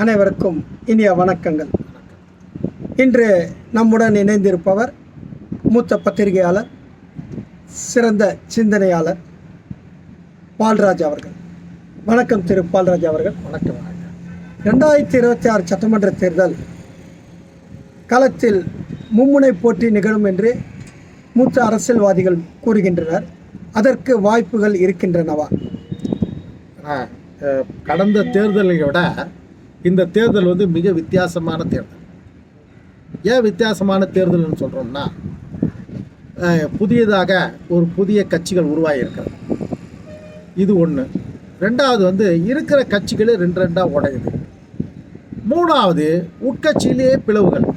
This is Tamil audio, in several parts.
அனைவருக்கும் இனிய வணக்கங்கள். இன்று நம்முடன் இணைந்திருப்பவர் மூத்த பத்திரிகையாளர், சிறந்த சிந்தனையாளர் பால்ராஜ் அவர்கள். வணக்கம் திரு பால்ராஜ் அவர்கள். வணக்கம். 2026 சட்டமன்ற தேர்தல் களத்தில் மும்முனை போட்டி நிகழும் என்று மூத்த அரசியல்வாதிகள் கூறுகின்றனர். அதற்கு வாய்ப்புகள் இருக்கின்றனவா? கடந்த தேர்தலை விட இந்த தேர்தல் மிக வித்தியாசமான தேர்தல். ஏன் வித்தியாசமான தேர்தல்னு சொல்கிறோம்னா, புதியதாக ஒரு புதிய கட்சிகள் உருவாகியிருக்கிறது. இது ஒன்று. ரெண்டாவது இருக்கிற கட்சிகளே ரெண்டாக உடையுது. மூணாவது, உட்கட்சியிலேயே பிளவுகள்.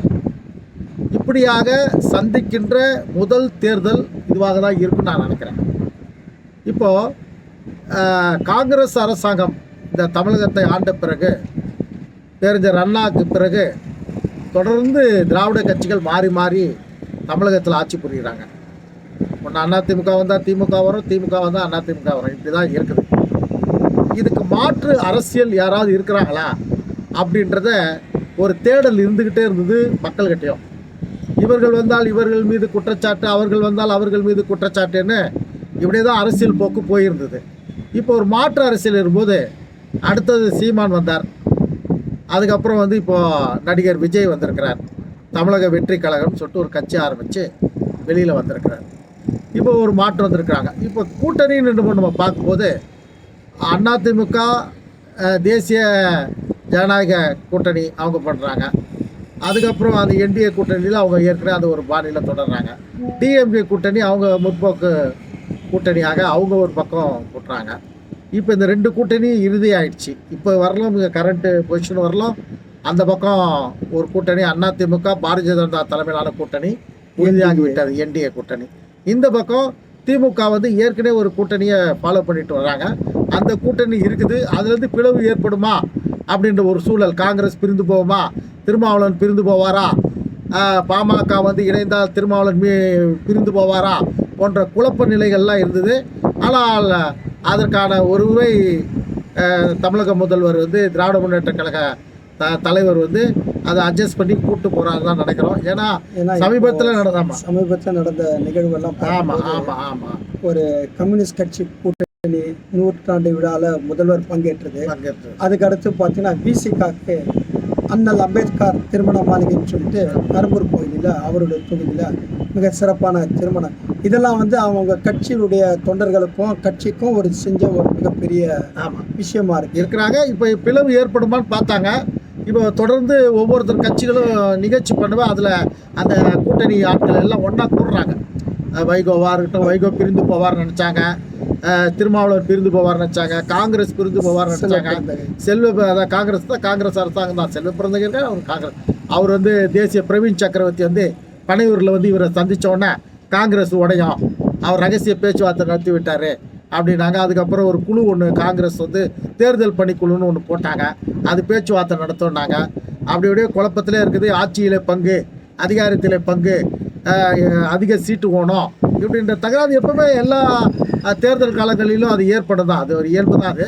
இப்படியாக சந்திக்கின்ற முதல் தேர்தல் இதுவாக தான் இருக்குன்னு நான் நினைக்கிறேன். இப்போது காங்கிரஸ் அரசாங்கம் இந்த தமிழகத்தை ஆண்ட பிறகு, பேரறிஞர் அண்ணாவுக்கு பிறகு தொடர்ந்து திராவிட கட்சிகள் மாறி மாறி தமிழகத்தில் ஆட்சி புரிகிறாங்க. ஒன்று அதிமுக வந்தால் திமுக வரும், திமுக வந்தால் அதிமுக வரும். இப்படி தான் இருக்குது. இதுக்கு மாற்று அரசியல் யாராவது இருக்கிறாங்களா அப்படின்றத ஒரு தேடல் இருந்துக்கிட்டே இருந்தது மக்கள்கிட்டையும். இவர்கள் வந்தால் இவர்கள் மீது குற்றச்சாட்டு, அவர்கள் வந்தால் அவர்கள் மீது குற்றச்சாட்டுன்னு இப்படியே தான் அரசியல் போக்கு போயிருந்தது. இப்போ ஒரு மாற்று அரசியல் இருக்கும்போது அடுத்தது சீமான் வந்தார். அதுக்கப்புறம் இப்போது நடிகர் விஜய் வந்திருக்கிறார். தமிழக வெற்றி கழகம்னு சொல்லிட்டு ஒரு கட்சி ஆரம்பித்து வெளியில் வந்திருக்கிறார். இப்போ ஒரு மாற்றம் வந்திருக்கிறாங்க. இப்போ கூட்டணின்னு நம்ம பார்க்கும்போது அதிமுக தேசிய ஜனநாயக கூட்டணி அவங்க பண்ணுறாங்க. அதுக்கப்புறம் அந்த என்டிஏ கூட்டணியில் அவங்க ஏற்கனவே அந்த ஒரு பாணியில் தொடர்றாங்க. டிஎம்கே கூட்டணி அவங்க முற்போக்கு கூட்டணியாக அவங்க ஒரு பக்கம் போட்டுறாங்க. இப்போ இந்த ரெண்டு கூட்டணி இறுதி ஆயிடுச்சு. இப்போ வரலாம், கரண்ட்டு பொசிஷன் வரலாம். அந்த பக்கம் ஒரு கூட்டணி அதிமுக பாரதிய ஜனதா தலைமையிலான கூட்டணி உறுதியாகி விட்டது, என்டிஏ கூட்டணி. இந்த பக்கம் திமுக ஏற்கனவே ஒரு கூட்டணியை ஃபாலோ பண்ணிட்டு வர்றாங்க. அந்த கூட்டணி இருக்குது. அதுலேருந்து பிளவு ஏற்படுமா அப்படின்ற ஒரு சூழல். காங்கிரஸ் பிரிந்து போகுமா, திருமாவளவன் பிரிந்து போவாரா, பாமக இணைந்தால் திருமாவளவன் பிரிந்து போவாரா போன்ற குழப்ப நிலைகள்லாம் இருந்தது. ஆனால் அதற்கான ஒருவை தமிழக முதல்வர் திராவிட முன்னேற்ற கழக தலைவர் அதை அட்ஜஸ்ட் பண்ணி கூப்பிட்டு போகிறாரு தான் நினைக்கிறோம். ஏன்னா சமீபத்தில் நடந்த நிகழ்வுகள்லாம் ஆமாம் ஒரு கம்யூனிஸ்ட் கட்சி கூட்டணி 100ஆண்டு விழாவில் முதல்வர் பங்கேற்றது. அதுக்கடுத்து பார்த்தீங்கன்னா விசிகாக்கு அண்ணல் அம்பேத்கர் திருமண மாளிகைன்னு சொல்லிட்டு கரும்பூர் கோயிலில் அவருடைய தொகுதியில் மிக சிறப்பான திருமணம். இதெல்லாம் அவங்க கட்சியினுடைய தொண்டர்களுக்கும் கட்சிக்கும் செஞ்ச ஒரு மிகப்பெரிய விஷயமா இருக்கிறாங்க. இப்போ பிளவு ஏற்படுமான்னு பார்த்தாங்க. இப்போ தொடர்ந்து ஒவ்வொருத்தர் கட்சிகளும் நிகழ்ச்சி பண்ணுவேன். அதில் அந்த கூட்டணி ஆட்கள் எல்லாம் ஒன்றா கூடுறாங்க. வைகோவாக இருக்கட்டும், வைகோ பிரிந்து போவார்னு நினச்சாங்க. திருமாவளவர் பிரிந்து போவார்னு நினச்சாங்க. காங்கிரஸ் பிரிந்து போவார்னு நினச்சாங்க. அதான் காங்கிரஸ் அரசாங்கம் தான். செல்வ பிறந்தகர் அவர் காங்கிரஸ். அவர் தேசிய பிரவீன் சக்கரவர்த்தி பனையூரில் இவரை சந்தித்தோடனே காங்கிரஸ் உடையும், அவர் ரகசிய பேச்சுவார்த்தை நடத்தி விட்டார் அப்படின்னாங்க. அதுக்கப்புறம் ஒரு குழு ஒன்று காங்கிரஸ் தேர்தல் பணிக்குழுன்னு ஒன்று போட்டாங்க. அது பேச்சுவார்த்தை நடத்தோன்னாங்க. அப்படியே குழப்பத்திலே இருக்குது. ஆட்சியில் பங்கு, அதிகாரத்தில் பங்கு, அதிக சீட்டு ஓணும் இப்படின்ற தகராறு எப்பவுமே எல்லா தேர்தல் காலங்களிலும் அது ஏற்படும் தான். அது ஒரு இயல்பு தான்.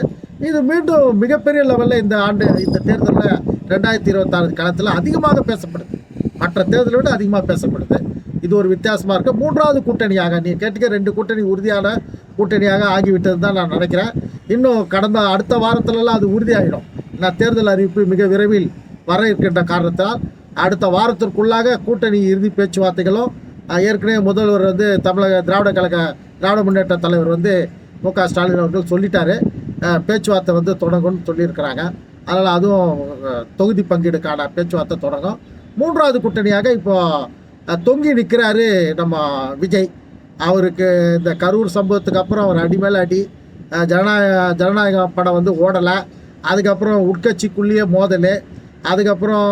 இது மீண்டும் மிகப்பெரிய லெவலில் இந்த ஆண்டு இந்த தேர்தலில் 2026 காலத்தில் அதிகமாக பேசப்படுது. மற்ற தேர்தலை விட அதிகமாக பேசப்படுது. இது ஒரு வித்தியாசமாக இருக்குது. மூன்றாவது கூட்டணியாக நீ கேட்டுக்க, ரெண்டு கூட்டணி உறுதியான கூட்டணியாக ஆகிவிட்டது தான் நான் நினைக்கிறேன். இன்னும் அடுத்த வாரத்திலலாம் அது உறுதியாகிடும். நான் தேர்தல் அறிவிப்பு மிக விரைவில் வர இருக்கின்ற காரணத்தால் அடுத்த வாரத்திற்குள்ளாக கூட்டணி இறுதி பேச்சுவார்த்தைகளும் ஏற்கனவே முதல்வர் தமிழக திராவிட முன்னேற்ற தலைவர் மு.க. ஸ்டாலின் அவர்கள் சொல்லிட்டாரு. பேச்சுவார்த்தை தொடங்கும்னு சொல்லியிருக்கிறாங்க. அதனால் அதுவும் தொகுதி பங்கீடுக்கான பேச்சுவார்த்தை தொடங்கும். மூன்றாவது கூட்டணியாக இப்போது தொங்கி நிற்கிறாரு நம்ம விஜய். அவருக்கு இந்த கரூர் சம்பவத்துக்கு அப்புறம் அவர் அடி மேலே அடி, ஜனநாயக படம் ஓடலை. அதுக்கப்புறம் உட்கட்சிக்குள்ளேயே மோதல். அதுக்கப்புறம்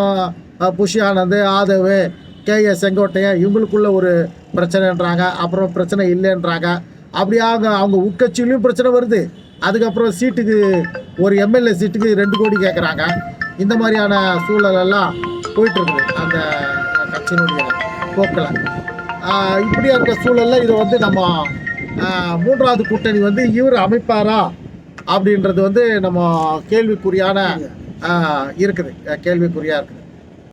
புஷி ஆனந்த், ஆதவ், கே.ஏ. செங்கோட்டையன் இவங்களுக்குள்ள ஒரு பிரச்சனைன்றாங்க. அப்புறம் பிரச்சனை இல்லைன்றாங்க. அப்படியாக அவங்க உட்கட்சியிலையும் பிரச்சனை வருது. அதுக்கப்புறம் சீட்டுக்கு ஒரு எம்எல்ஏ சீட்டுக்கு 2 கோடி கேட்குறாங்க. இந்த மாதிரியான சூழலெல்லாம் போயிட்டுருக்குது அந்த கட்சியினுடைய போக்கில். இப்படியா இருக்க சூழலில் இதை நம்ம மூன்றாவது கூட்டணி இவர் அமைப்பாரா அப்படின்றது நம்ம கேள்விக்குறியான இருக்குது, கேள்விக்குறியாக இருக்குது.